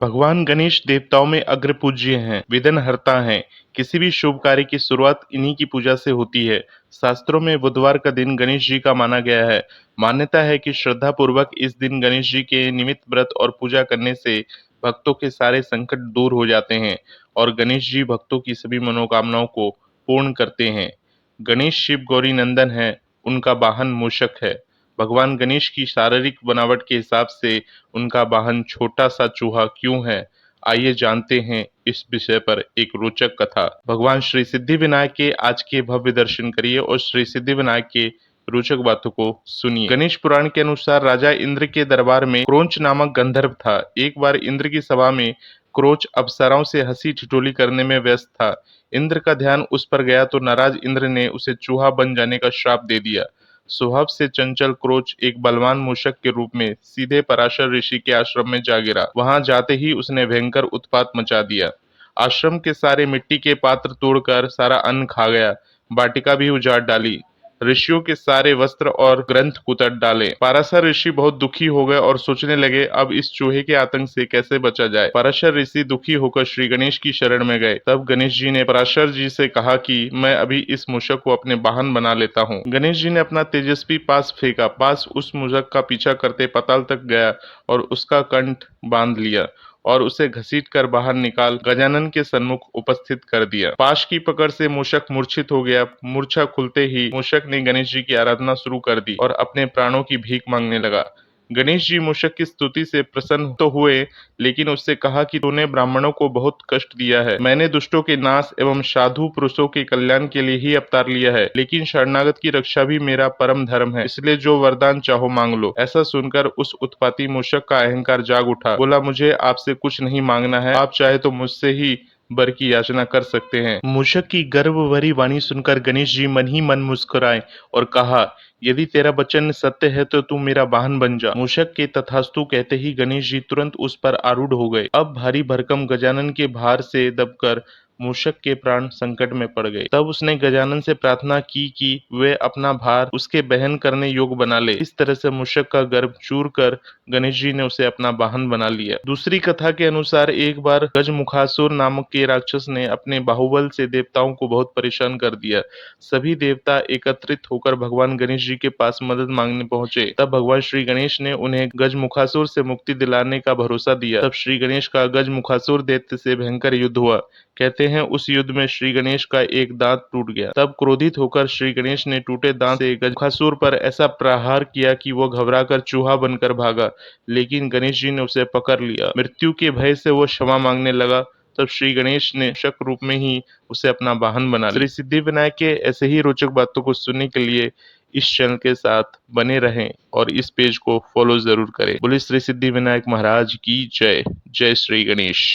भगवान गणेश देवताओं में अग्रपूज्य हैं, विघ्नहर्ता हैं। किसी भी शुभ कार्य की शुरुआत इन्हीं की पूजा से होती है। शास्त्रों में बुधवार का दिन गणेश जी का माना गया है। मान्यता है कि श्रद्धा पूर्वक इस दिन गणेश जी के निमित्त व्रत और पूजा करने से भक्तों के सारे संकट दूर हो जाते हैं और गणेश जी भक्तों की सभी मनोकामनाओं को पूर्ण करते हैं। गणेश शिव गौरी नंदन है, उनका वाहन मूषक है। भगवान गणेश की शारीरिक बनावट के हिसाब से उनका वाहन छोटा सा चूहा क्यों है? आइए जानते हैं इस विषय पर एक रोचक कथा। भगवान श्री सिद्धिविनायक के आज के भव्य दर्शन करिए और श्री सिद्धिविनायक के रोचक बातों को सुनिए। गणेश पुराण के अनुसार राजा इंद्र के दरबार में क्रोंच नामक गंधर्व था। एक बार इंद्र की सभा में क्रोंच अप्सराओं से हंसी ठिठोली करने में व्यस्त था। इंद्र का ध्यान उस पर गया तो नाराज इंद्र ने उसे चूहा बन जाने का श्राप दे दिया। स्वभाव से चंचल क्रोच एक बलवान मूषक के रूप में सीधे पराशर ऋषि के आश्रम में जा गिरा। वहां जाते ही उसने भयंकर उत्पात मचा दिया। आश्रम के सारे मिट्टी के पात्र तोड़कर सारा अन्न खा गया। वाटिका भी उजाड़ डाली। ऋषियों के सारे वस्त्र और ग्रंथ कुतर डाले। पराशर ऋषि बहुत दुखी हो गए और सोचने लगे अब इस चूहे के आतंक से कैसे बचा जाए। पराशर ऋषि दुखी होकर श्री गणेश की शरण में गए। तब गणेश जी ने पराशर जी से कहा कि मैं अभी इस मूषक को अपने वाहन बना लेता हूँ। गणेश जी ने अपना तेजस्वी पास फेंका। पास उस मूषक का पीछा करते पाताल तक गया और उसका कंठ बांध लिया और उसे घसीट कर बाहर निकाल गजानन के सन्मुख उपस्थित कर दिया। पाश की पकड़ से मूषक मूर्छित हो गया। मूर्छा खुलते ही मूषक ने गणेश जी की आराधना शुरू कर दी और अपने प्राणों की भीख मांगने लगा। गणेश जी मूषक की स्तुति से प्रसन्न तो हुए, लेकिन उससे कहा कि तूने ब्राह्मणों को बहुत कष्ट दिया है। मैंने दुष्टों के नाश एवं साधु पुरुषों के कल्याण के लिए ही अवतार लिया है, लेकिन शरणागत की रक्षा भी मेरा परम धर्म है, इसलिए जो वरदान चाहो मांग लो। ऐसा सुनकर उस उत्पाती मूषक का अहंकार जाग उठा। बोला, मुझे आपसे कुछ नहीं मांगना है, आप चाहे तो मुझसे ही वर की याचना कर सकते हैं। मूषक की गर्व भरी वाणी सुनकर गणेश जी मन ही मन मुस्कुराए और कहा, यदि तेरा वचन सत्य है तो तू मेरा वाहन बन जा। मूषक के तथास्तु कहते ही गणेश जी तुरंत उस पर आरूढ़ हो गए। अब भारी भरकम गजानन के भार से दबकर मूषक के प्राण संकट में पड़ गए। तब उसने गजानन से प्रार्थना की कि वे अपना भार उसके बहन करने योग्य बना ले। इस तरह से मूषक का गर्भ चूर कर गणेश जी ने उसे अपना वाहन बना लिया। दूसरी कथा के अनुसार एक बार गजमुखासुर नामक के राक्षस ने अपने बाहुबल से देवताओं को बहुत परेशान कर दिया। सभी देवता एकत्रित होकर भगवान गणेश जी के पास मदद मांगने पहुंचे। तब भगवान श्री गणेश ने उन्हें गजमुखासुर से मुक्ति दिलाने का भरोसा दिया। तब श्री गणेश का गजमुखासुर दैत्य से भयंकर युद्ध हुआ। कहते हैं उस युद्ध में श्री गणेश का एक दांत टूट गया। तब क्रोधित होकर श्री गणेश ने टूटे दांत से गजमुखासुर पर ऐसा प्रहार किया कि वो घबराकर चूहा बनकर भागा, लेकिन गणेश जी ने उसे पकड़ लिया। मृत्यु के भय से वो क्षमा मांगने लगा। तब श्री गणेश ने शक रूप में ही उसे अपना वाहन बना लिया। श्री सिद्धिविनायक के ऐसे ही रोचक बातों को सुनने के लिए इस चैनल के साथ बने रहें और इस पेज को फॉलो जरूर करें। बोले श्री सिद्धिविनायक महाराज की जय। जय श्री गणेश।